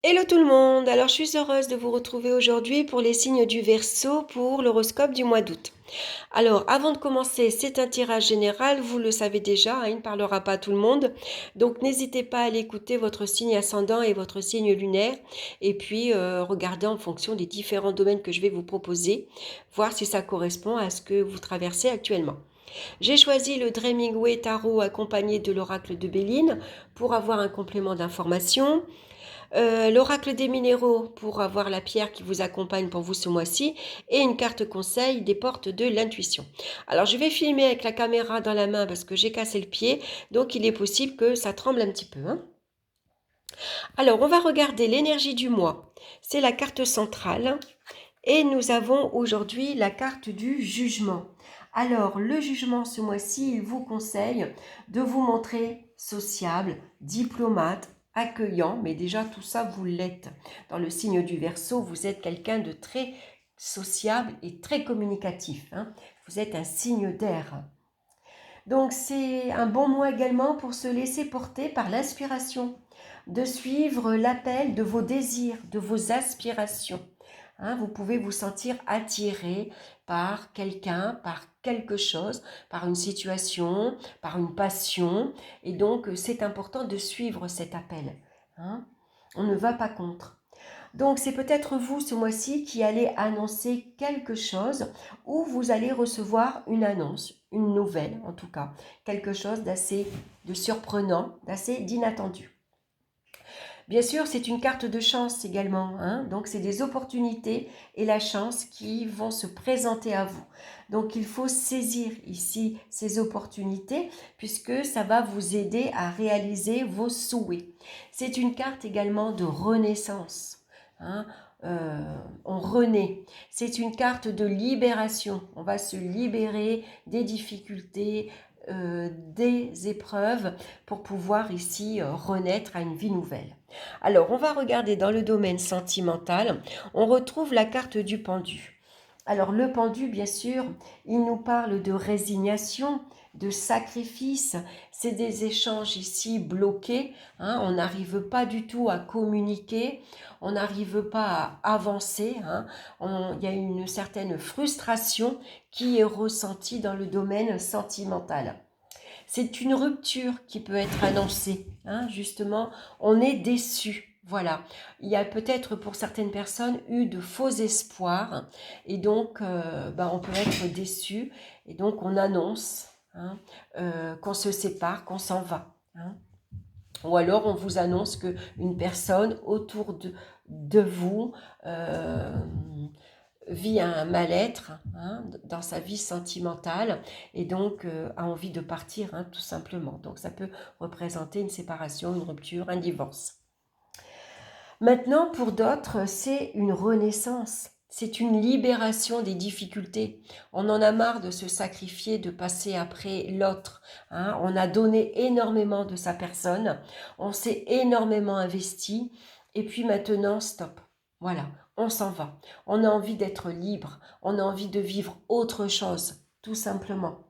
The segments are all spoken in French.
Hello tout le monde, alors je suis heureuse de vous retrouver aujourd'hui pour les signes du Verseau pour l'horoscope du mois d'août. Alors avant de commencer, c'est un tirage général, vous le savez déjà, hein, il ne parlera pas à tout le monde, donc n'hésitez pas à aller écouter votre signe ascendant et votre signe lunaire et puis regardez en fonction des différents domaines que je vais vous proposer, voir si ça correspond à ce que vous traversez actuellement. J'ai choisi le Dreaming Way Tarot accompagné de l'oracle de Béline pour avoir un complément d'information. L'oracle des minéraux pour avoir la pierre qui vous accompagne pour vous ce mois-ci et une carte conseil des portes de l'intuition. Alors je vais filmer avec la caméra dans la main parce que j'ai cassé le pied, donc il est possible que ça tremble un petit peu, hein. Alors on va regarder l'énergie du mois. C'est la carte centrale et nous avons aujourd'hui la carte du jugement. Alors le jugement ce mois-ci, il vous conseille de vous montrer sociable, diplomate, accueillant, mais déjà tout ça vous l'êtes. Dans le signe du Verseau, vous êtes quelqu'un de très sociable et très communicatif, hein. Vous êtes un signe d'air. Donc c'est un bon mois également pour se laisser porter par l'inspiration, de suivre l'appel de vos désirs, de vos aspirations. Hein, vous pouvez vous sentir attiré par quelqu'un, par quelque chose, par une situation, par une passion. Et donc, c'est important de suivre cet appel, hein. On ne va pas contre. Donc, c'est peut-être vous ce mois-ci qui allez annoncer quelque chose ou vous allez recevoir une annonce, une nouvelle en tout cas, quelque chose d'assez de surprenant, d'assez d'inattendu. Bien sûr, c'est une carte de chance également, hein. Donc c'est des opportunités et la chance qui vont se présenter à vous. Donc il faut saisir ici ces opportunités puisque ça va vous aider à réaliser vos souhaits. C'est une carte également de renaissance, hein. On renaît. C'est une carte de libération. On va se libérer des difficultés, des épreuves pour pouvoir ici renaître à une vie nouvelle. Alors, on va regarder dans le domaine sentimental. On retrouve la carte du pendu. Alors, le pendu, bien sûr, il nous parle de résignation, de sacrifice. C'est des échanges ici bloqués, hein. On n'arrive pas du tout à communiquer, on n'arrive pas à avancer, hein. Il y a une certaine frustration qui est ressentie dans le domaine sentimental. C'est une rupture qui peut être annoncée, hein, justement, on est déçu. Voilà, il y a peut-être pour certaines personnes eu de faux espoirs et donc on peut être déçu et donc on annonce, hein, qu'on se sépare, qu'on s'en va, hein. Ou alors on vous annonce qu'une personne autour de vous euh, vit un mal-être, hein, dans sa vie sentimentale et donc a envie de partir, hein, tout simplement. Donc ça peut représenter une séparation, une rupture, un divorce. Maintenant, pour d'autres, c'est une renaissance. C'est une libération des difficultés. On en a marre de se sacrifier, de passer après l'autre, hein. On a donné énormément de sa personne, on s'est énormément investi, et puis maintenant, stop. Voilà, on s'en va. On a envie d'être libre, on a envie de vivre autre chose, tout simplement.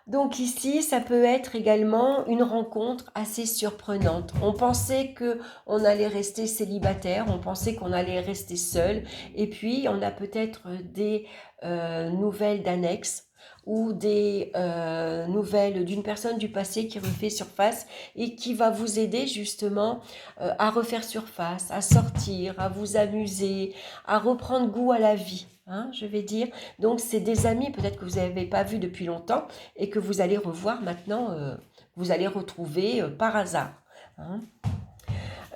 Donc ici, ça peut être également une rencontre assez surprenante. On pensait que on allait rester célibataire, on pensait qu'on allait rester seul, et puis on a peut-être des nouvelles d'annexe ou des nouvelles d'une personne du passé qui refait surface et qui va vous aider justement à refaire surface, à sortir, à vous amuser, à reprendre goût à la vie, hein, je vais dire. Donc c'est des amis peut-être que vous n'avez pas vus depuis longtemps et que vous allez revoir maintenant, vous allez retrouver par hasard, hein.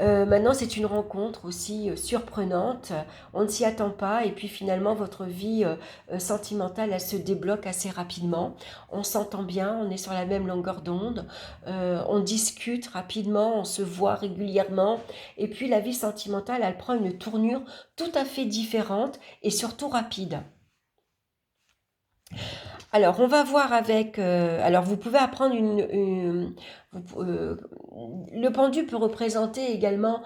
Maintenant, c'est une rencontre aussi surprenante, on ne s'y attend pas et puis finalement votre vie sentimentale, elle se débloque assez rapidement, on s'entend bien, on est sur la même longueur d'onde, on discute rapidement, on se voit régulièrement et puis la vie sentimentale, elle prend une tournure tout à fait différente et surtout rapide. Alors, on va voir avec. Alors, vous pouvez apprendre Le pendu peut représenter également,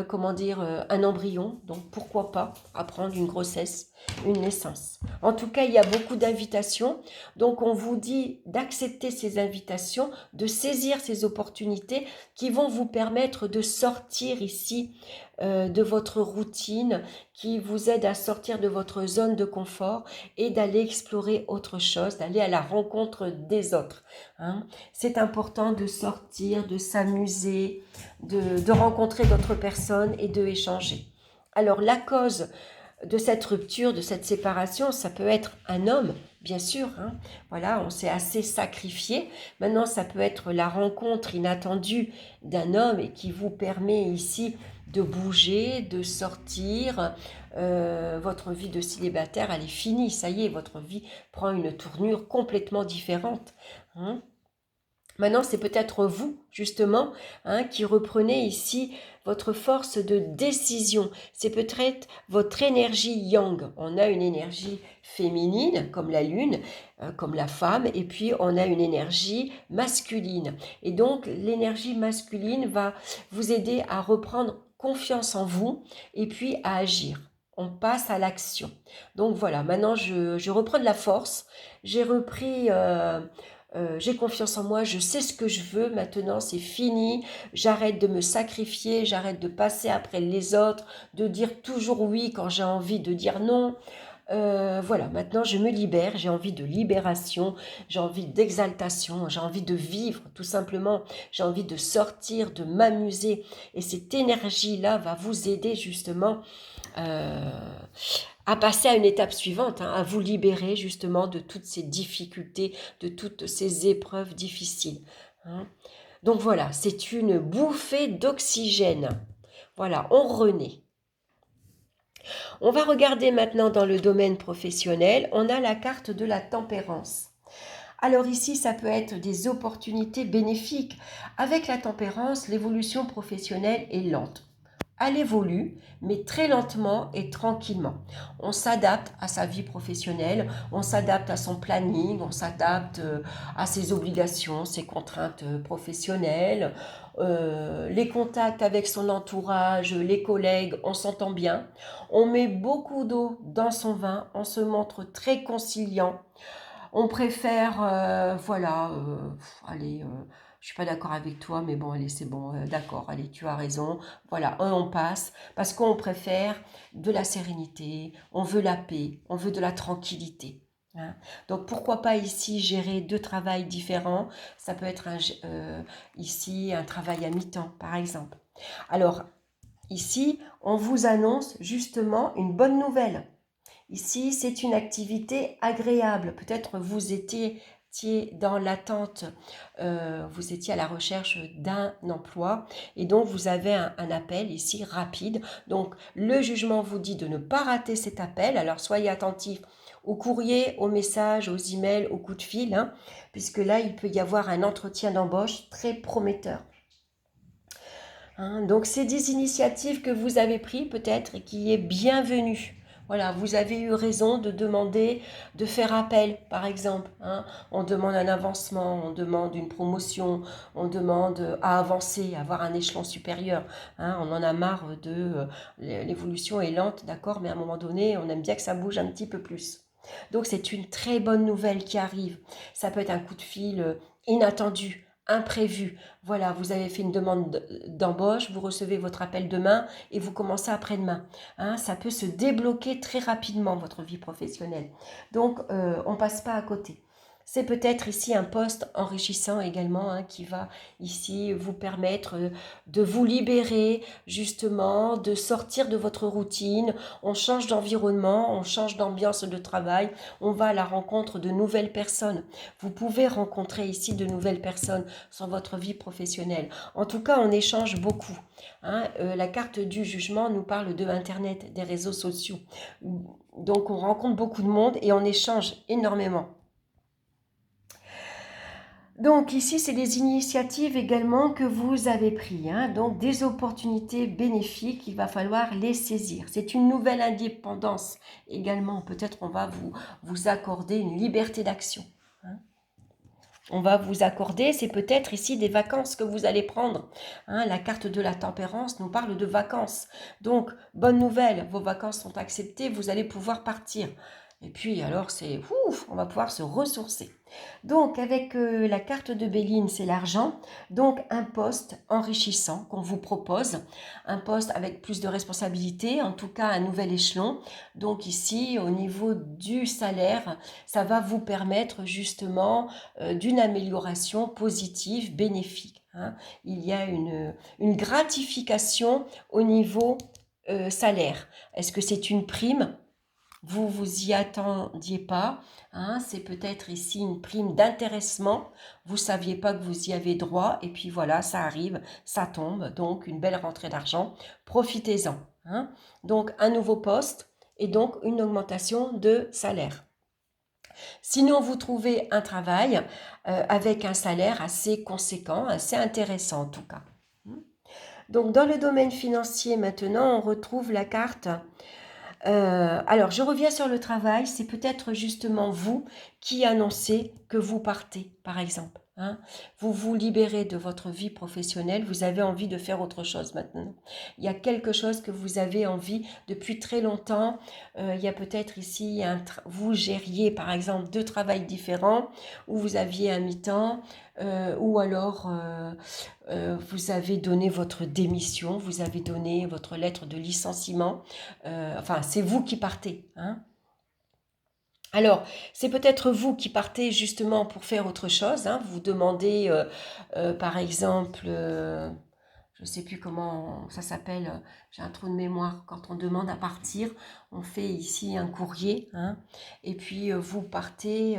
comment dire, un embryon. Donc pourquoi pas apprendre une grossesse, une naissance. En tout cas, il y a beaucoup d'invitations. Donc on vous dit d'accepter ces invitations, de saisir ces opportunités qui vont vous permettre de sortir ici de votre routine, qui vous aide à sortir de votre zone de confort et d'aller explorer autre chose, d'aller à la rencontre des autres. Hein. C'est important de sortir, de s'amuser, de rencontrer d'autres personnes et de échanger. Alors la cause de cette rupture, de cette séparation, ça peut être un homme, bien sûr. Hein. Voilà, on s'est assez sacrifié. Maintenant, ça peut être la rencontre inattendue d'un homme et qui vous permet ici de bouger, de sortir. Votre vie de célibataire, elle est finie. Ça y est, votre vie prend une tournure complètement différente. Hein. Maintenant, c'est peut-être vous, justement, hein, qui reprenez ici votre force de décision. C'est peut-être votre énergie yang. On a une énergie féminine, comme la lune, comme la femme, et puis on a une énergie masculine. Et donc, l'énergie masculine va vous aider à reprendre confiance en vous et puis à agir. On passe à l'action. Donc voilà, maintenant je reprends de la force. J'ai repris... j'ai confiance en moi, je sais ce que je veux, maintenant c'est fini, j'arrête de me sacrifier, j'arrête de passer après les autres, de dire toujours oui quand j'ai envie de dire non. Voilà, maintenant je me libère, j'ai envie de libération, j'ai envie d'exaltation, j'ai envie de vivre tout simplement, j'ai envie de sortir, de m'amuser. Et cette énergie-là va vous aider justement à passer à une étape suivante, hein, à vous libérer justement de toutes ces difficultés, de toutes ces épreuves difficiles. Hein. Donc voilà, c'est une bouffée d'oxygène. Voilà, on renaît. On va regarder maintenant dans le domaine professionnel, on a la carte de la tempérance. Alors ici, ça peut être des opportunités bénéfiques. Avec la tempérance, l'évolution professionnelle est lente. Elle évolue, mais très lentement et tranquillement. On s'adapte à sa vie professionnelle, on s'adapte à son planning, on s'adapte à ses obligations, ses contraintes professionnelles, les contacts avec son entourage, les collègues, on s'entend bien. On met beaucoup d'eau dans son vin, on se montre très conciliant. On préfère, allez, je suis pas d'accord avec toi, mais bon, allez, c'est bon, d'accord, allez, tu as raison. Voilà, on passe, parce qu'on préfère de la sérénité, on veut la paix, on veut de la tranquillité. Hein. Donc, pourquoi pas ici gérer deux travails différents. Ça peut être ici un travail à mi-temps, par exemple. Alors, ici, on vous annonce justement une bonne nouvelle. Ici, c'est une activité agréable. Peut-être vous étiez dans l'attente, vous étiez à la recherche d'un emploi et donc vous avez un appel ici rapide. Donc le jugement vous dit de ne pas rater cet appel. Alors soyez attentifs au courrier, aux messages, aux emails, aux coups de fil, hein, puisque là il peut y avoir un entretien d'embauche très prometteur. Hein, donc c'est des initiatives que vous avez prises peut-être et qui est bienvenue. Voilà, vous avez eu raison de demander de faire appel, par exemple. Hein. On demande un avancement, on demande une promotion, on demande à avancer, à avoir un échelon supérieur. Hein. On en a marre de l'évolution est lente, d'accord, mais à un moment donné, on aime bien que ça bouge un petit peu plus. Donc c'est une très bonne nouvelle qui arrive. Ça peut être un coup de fil inattendu, imprévu. Voilà, vous avez fait une demande d'embauche, vous recevez votre appel demain et vous commencez après-demain. Hein, ça peut se débloquer très rapidement, votre vie professionnelle. Donc, on ne passe pas à côté. C'est peut-être ici un poste enrichissant également, hein, qui va ici vous permettre de vous libérer justement, de sortir de votre routine. On change d'environnement, on change d'ambiance de travail, on va à la rencontre de nouvelles personnes. Vous pouvez rencontrer ici de nouvelles personnes sur votre vie professionnelle. En tout cas, on échange beaucoup. Hein. La carte du jugement nous parle de Internet, des réseaux sociaux. Donc, on rencontre beaucoup de monde et on échange énormément. Donc ici, c'est des initiatives également que vous avez prises, hein, donc des opportunités bénéfiques, il va falloir les saisir. C'est une nouvelle indépendance également, peut-être on va vous accorder une liberté d'action. Hein. on va vous accorder, c'est peut-être ici des vacances que vous allez prendre. Hein, la carte de la tempérance nous parle de vacances. Donc, bonne nouvelle, vos vacances sont acceptées, vous allez pouvoir partir. Et puis alors, c'est ouf, on va pouvoir se ressourcer. Donc, avec la carte de Béline, c'est l'argent. Donc, un poste enrichissant qu'on vous propose. Un poste avec plus de responsabilités, en tout cas un nouvel échelon. Donc ici, au niveau du salaire, ça va vous permettre justement d'une amélioration positive, bénéfique. Hein. Il y a une gratification au niveau salaire. Est-ce que c'est une prime? Vous vous y attendiez pas, hein, c'est peut-être ici une prime d'intéressement, vous saviez pas que vous y avez droit, et puis voilà, ça arrive, ça tombe, donc une belle rentrée d'argent, profitez-en. Hein. Donc un nouveau poste et donc une augmentation de salaire. Sinon, vous trouvez un travail avec un salaire assez conséquent, assez intéressant en tout cas. Donc dans le domaine financier maintenant, on retrouve la carte alors, je reviens sur le travail. C'est peut-être justement vous qui annoncez que vous partez, par exemple. Hein. Vous vous libérez de votre vie professionnelle. Vous avez envie de faire autre chose maintenant. Il y a quelque chose que vous avez envie depuis très longtemps. Il y a peut-être ici, vous gériez par exemple 2 travails différents où vous aviez un mi-temps ou alors vous avez donné votre démission, vous avez donné votre lettre de licenciement. Enfin, c'est vous qui partez. Hein. Alors, c'est peut-être vous qui partez justement pour faire autre chose. Hein. Vous demandez, par exemple, je ne sais plus comment ça s'appelle, j'ai un trou de mémoire. Quand on demande à partir, on fait ici un courrier. Hein, et puis, vous partez...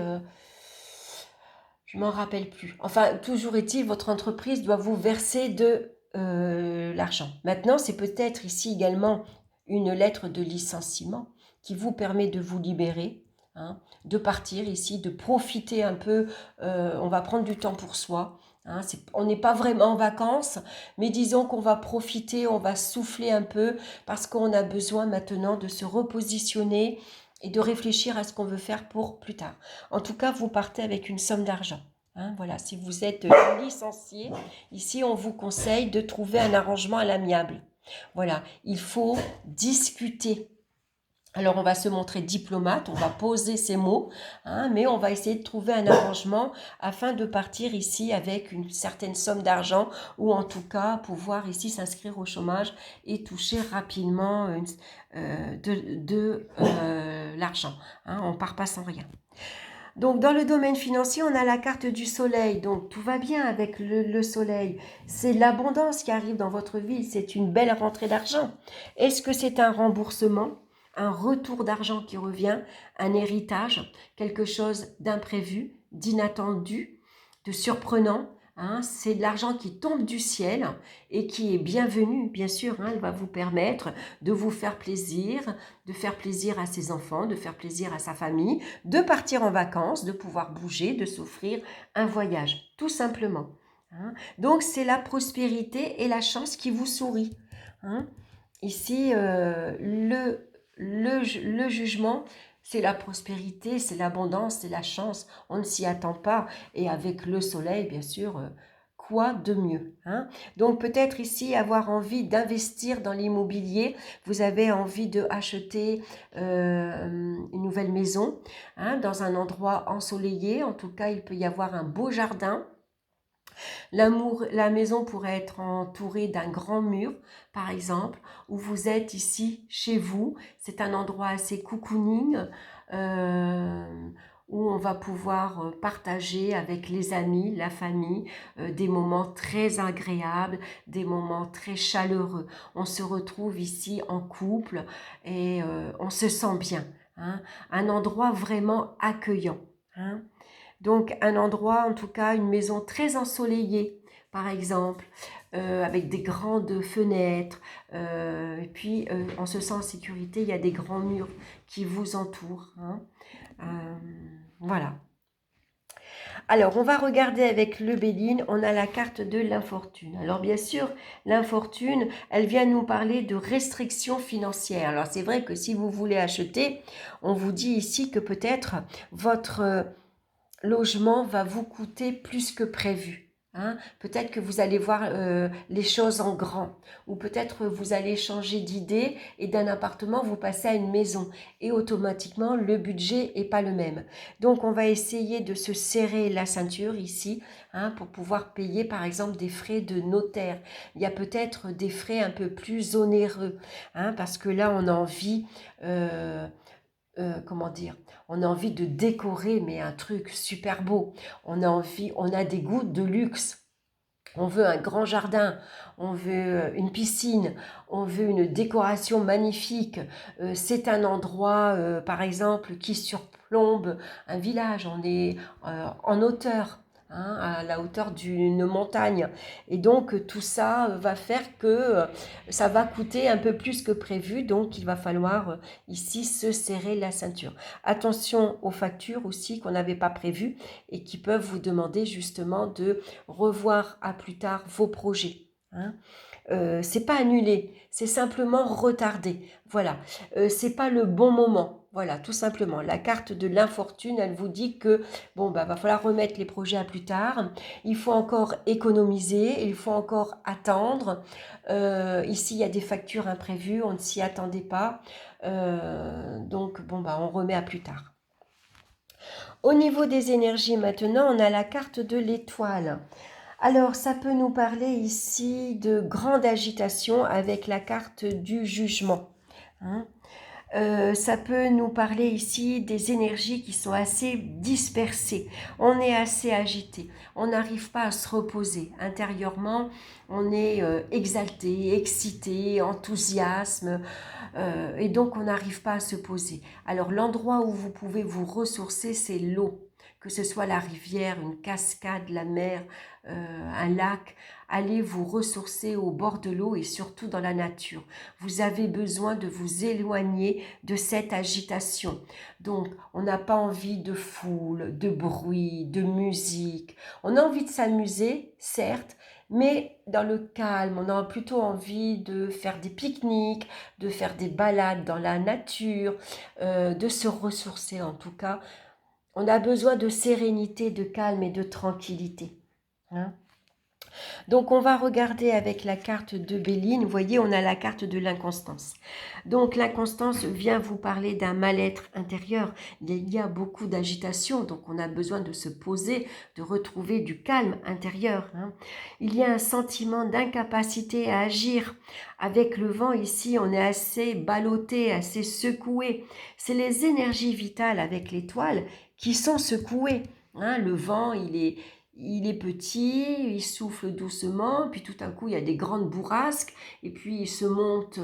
je m'en rappelle plus. Enfin, toujours est-il, votre entreprise doit vous verser de l'argent. Maintenant, c'est peut-être ici également une lettre de licenciement qui vous permet de vous libérer, hein, de partir ici, de profiter un peu. On va prendre du temps pour soi. Hein, on n'est pas vraiment en vacances, mais disons qu'on va profiter, on va souffler un peu parce qu'on a besoin maintenant de se repositionner et de réfléchir à ce qu'on veut faire pour plus tard. En tout cas, vous partez avec une somme d'argent. Hein, voilà, si vous êtes licencié, ici on vous conseille de trouver un arrangement à l'amiable. Voilà, il faut discuter. Alors on va se montrer diplomate, on va poser ces mots, hein, mais on va essayer de trouver un arrangement afin de partir ici avec une certaine somme d'argent ou en tout pouvoir ici s'inscrire au chômage et toucher rapidement de l'argent. Hein, on ne part pas sans rien. Donc, dans le domaine financier, on a la carte du soleil. Donc, tout va bien avec le soleil. C'est l'abondance qui arrive dans votre vie. C'est une belle rentrée d'argent. Est-ce que c'est un remboursement, un retour d'argent qui revient, un héritage, quelque chose d'imprévu, d'inattendu, de surprenant? Hein, c'est de l'argent qui tombe du ciel et qui est bienvenu, bien sûr. Hein, elle va vous permettre de vous faire plaisir, de faire plaisir à ses enfants, de faire plaisir à sa famille, de partir en vacances, de pouvoir bouger, de s'offrir un voyage, tout simplement. Hein. Donc, c'est la prospérité et la chance qui vous sourit. Hein. Ici, le jugement, c'est la prospérité, c'est l'abondance, c'est la chance. On ne s'y attend pas. Et avec le soleil, bien sûr, quoi de mieux, hein? Donc peut-être ici avoir envie d'investir dans l'immobilier, vous avez envie de acheter une nouvelle maison, hein, dans un endroit ensoleillé. En tout cas, il peut y avoir un beau jardin. La maison pourrait être entourée d'un grand mur, par exemple, où vous êtes ici chez vous. C'est un endroit assez cocooning, où on va pouvoir partager avec les amis, la famille, des moments très agréables, des moments très chaleureux. On se retrouve ici en couple et on se sent bien. Hein, un endroit vraiment accueillant. Hein. Donc un endroit, en tout cas une maison très ensoleillée, par exemple, avec des grandes fenêtres, et puis on se sent en sécurité, il y a des grands murs qui vous entourent. Hein. Voilà. Alors, on va regarder avec le Béline, on a la carte de l'infortune. Alors, bien sûr, l'infortune, elle vient nous parler de restrictions financières. Alors, c'est vrai que si vous voulez acheter, on vous dit ici que peut-être votre logement va vous coûter plus que prévu. Hein. Peut-être que vous allez voir les choses en grand, ou peut-être vous allez changer d'idée et d'un appartement vous passez à une maison et automatiquement le budget n'est pas le même. Donc on va essayer de se serrer la ceinture ici, hein, pour pouvoir payer par exemple des frais de notaire. Il y a peut-être des frais un peu plus onéreux, hein, parce que là on a envie comment dire, on a envie de décorer, mais un truc super beau. On a des goûts de luxe. On veut un grand jardin, on veut une piscine, on veut une décoration magnifique. C'est un endroit, par exemple, qui surplombe un village. On est en hauteur, hein, à la hauteur d'une montagne. Et donc, tout ça va faire que ça va coûter un peu plus que prévu. Donc, il va falloir ici se serrer la ceinture. Attention aux factures aussi qu'on n'avait pas prévues et qui peuvent vous demander justement de revoir à plus tard vos projets. Hein. C'est pas annulé, c'est simplement retardé. Voilà, c'est pas le bon moment. Voilà, tout simplement. La carte de l'infortune, elle vous dit que bon, bah, va falloir remettre les projets à plus tard. Il faut encore économiser, il faut encore attendre. Ici, il y a des factures imprévues, on ne s'y attendait pas. Donc, bon, bah, on remet à plus tard. Au niveau des énergies maintenant, on a la carte de l'étoile. Alors, ça peut nous parler ici de grande agitation avec la carte du jugement. Hein. Ça peut nous parler ici des énergies qui sont assez dispersées. On est assez agité. On n'arrive pas à se reposer. Intérieurement, on est exalté, excité, enthousiasme. Et donc, on n'arrive pas à se poser. Alors, l'endroit où vous pouvez vous ressourcer, c'est l'eau. Que ce soit la rivière, une cascade, la mer, un lac, allez vous ressourcer au bord de l'eau et surtout dans la nature. Vous avez besoin de vous éloigner de cette agitation. Donc, on n'a pas envie de foule, de bruit, de musique. On a envie de s'amuser, certes, mais dans le calme. On a plutôt envie de faire des pique-niques, de faire des balades dans la nature, de se ressourcer en tout cas. On a besoin de sérénité, de calme et de tranquillité. Hein. Donc, on va regarder avec la carte de Béline. Vous voyez, on a la carte de l'inconstance. Donc, l'inconstance vient vous parler d'un mal-être intérieur. Il y a beaucoup d'agitation, donc on a besoin de se poser, de retrouver du calme intérieur. Hein. Il y a un sentiment d'incapacité à agir. Avec le vent ici, on est assez ballotté, assez secoué. C'est les énergies vitales avec l'étoile qui sont secouées. Hein. Le vent, il est petit, il souffle doucement, puis tout à coup, il y a des grandes bourrasques, et puis il se monte,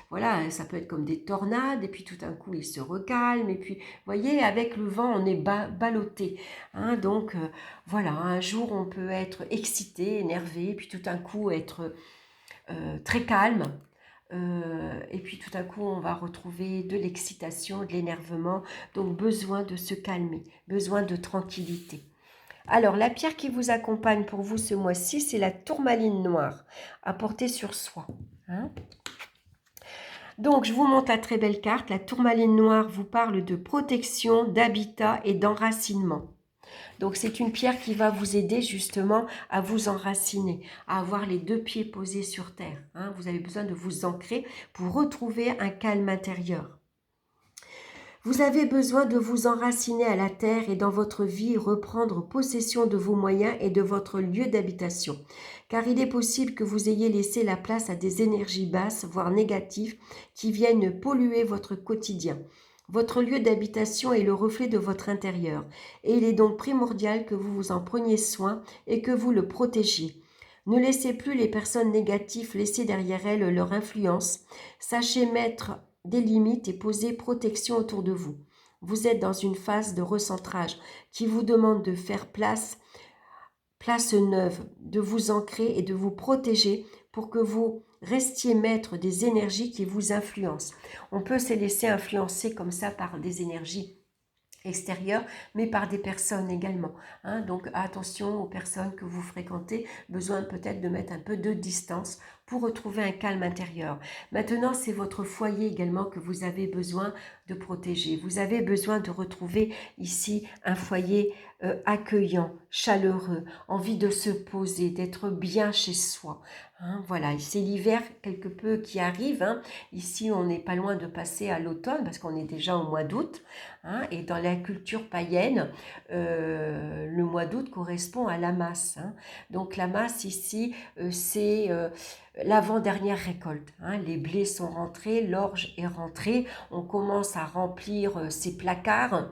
voilà, ça peut être comme des tornades, et puis tout à coup, il se recalme, et puis, vous voyez, avec le vent, on est ballotté. Hein, donc, voilà, un jour, on peut être excité, énervé, puis tout à coup, être très calme. Et puis tout à coup, on va retrouver de l'excitation, de l'énervement, donc besoin de se calmer, besoin de tranquillité. Alors, la pierre qui vous accompagne pour vous ce mois-ci, c'est la tourmaline noire à porter sur soi. Hein. Donc, je vous montre la très belle carte. La tourmaline noire vous parle de protection, d'habitat et d'enracinement. Donc, c'est une pierre qui va vous aider justement à vous enraciner, à avoir les deux pieds posés sur terre. Hein. Vous avez besoin de vous ancrer pour retrouver un calme intérieur. Vous avez besoin de vous enraciner à la terre et dans votre vie reprendre possession de vos moyens et de votre lieu d'habitation, car il est possible que vous ayez laissé la place à des énergies basses, voire négatives, qui viennent polluer votre quotidien. Votre lieu d'habitation est le reflet de votre intérieur, et il est donc primordial que vous vous en preniez soin et que vous le protégiez. Ne laissez plus les personnes négatives laisser derrière elles leur influence. Sachez mettre des limites et poser protection autour de vous. Vous êtes dans une phase de recentrage qui vous demande de faire place neuve, de vous ancrer et de vous protéger pour que vous restiez maître des énergies qui vous influencent. On peut se laisser influencer comme ça par des énergies extérieur, mais par des personnes également. Hein. Donc attention aux personnes que vous fréquentez, besoin peut-être de mettre un peu de distance pour retrouver un calme intérieur. Maintenant, c'est votre foyer également que vous avez besoin de protéger. Vous avez besoin de retrouver ici un foyer accueillant, chaleureux, envie de se poser, d'être bien chez soi. Hein, voilà, c'est l'hiver quelque peu qui arrive. Hein. Ici, on n'est pas loin de passer à l'automne parce qu'on est déjà au mois d'août. Hein, et dans la culture païenne, le mois d'août correspond à la masse. Hein. Donc la masse ici, c'est l'avant-dernière récolte. Hein. Les blés sont rentrés, l'orge est rentrée, on commence à remplir ses placards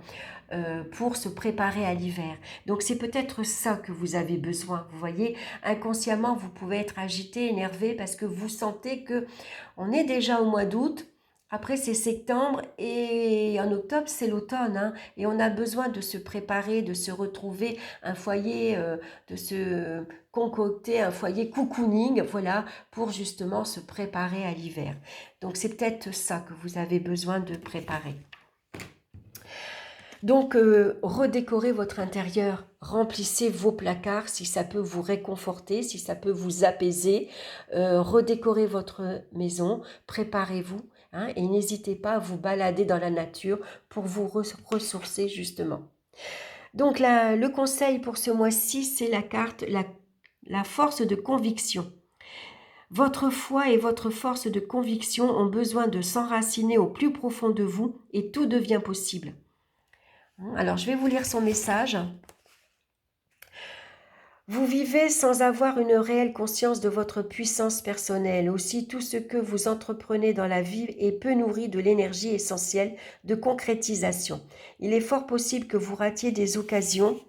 pour se préparer à l'hiver. Donc c'est peut-être ça que vous avez besoin. Vous voyez, inconsciemment, vous pouvez être agité, énervé parce que vous sentez que on est déjà au mois d'août. Après, c'est septembre et en octobre, c'est l'automne. Hein, et on a besoin de se préparer, de se retrouver un foyer, de se concocter un foyer cocooning, voilà, pour justement se préparer à l'hiver. Donc, c'est peut-être ça que vous avez besoin de préparer. Donc, redécorez votre intérieur, remplissez vos placards si ça peut vous réconforter, si ça peut vous apaiser. Redécorez votre maison, préparez-vous hein, et n'hésitez pas à vous balader dans la nature pour vous ressourcer justement. Donc, le conseil pour ce mois-ci, c'est la carte la force de conviction. Votre foi et votre force de conviction ont besoin de s'enraciner au plus profond de vous et tout devient possible. Alors, je vais vous lire son message. Vous vivez sans avoir une réelle conscience de votre puissance personnelle. Aussi, tout ce que vous entreprenez dans la vie est peu nourri de l'énergie essentielle de concrétisation. Il est fort possible que vous ratiez des occasions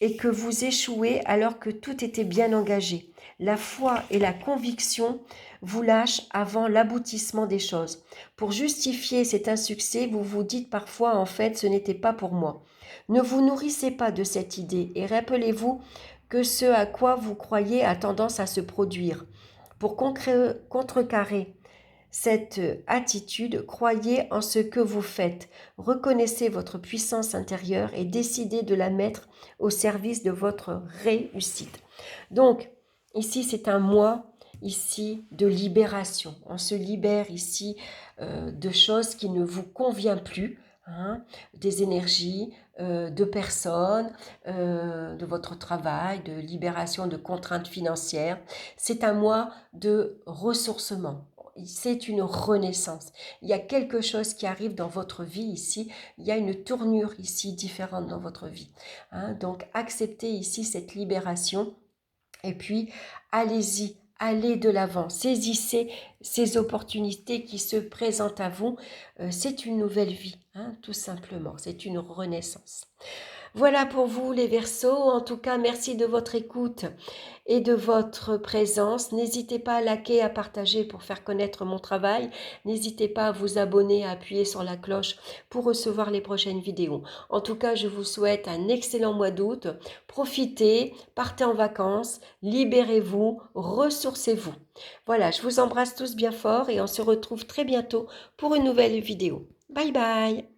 et que vous échouez alors que tout était bien engagé. La foi et la conviction vous lâchent avant l'aboutissement des choses. Pour justifier cet insuccès, vous vous dites parfois en fait ce n'était pas pour moi. Ne vous nourrissez pas de cette idée et rappelez-vous que ce à quoi vous croyez a tendance à se produire. Pour contrecarrer cette attitude, croyez en ce que vous faites, reconnaissez votre puissance intérieure et décidez de la mettre au service de votre réussite. Donc, ici, c'est un mois ici de libération. On se libère ici de choses qui ne vous conviennent plus, hein, des énergies, de personnes, de votre travail, de libération de contraintes financières. C'est un mois de ressourcement. C'est une renaissance. Il y a quelque chose qui arrive dans votre vie ici. Il y a une tournure ici différente dans votre vie. Hein? Donc, acceptez ici cette libération et puis allez-y. Allez de l'avant, saisissez ces opportunités qui se présentent à vous. C'est une nouvelle vie, hein, tout simplement. C'est une renaissance. Voilà pour vous les Verseaux. En tout cas, merci de votre écoute et de votre présence. N'hésitez pas à liker, à partager pour faire connaître mon travail. N'hésitez pas à vous abonner, à appuyer sur la cloche pour recevoir les prochaines vidéos. En tout cas, je vous souhaite un excellent mois d'août. Profitez, partez en vacances, libérez-vous, ressourcez-vous. Voilà, je vous embrasse tous bien fort et on se retrouve très bientôt pour une nouvelle vidéo. Bye bye!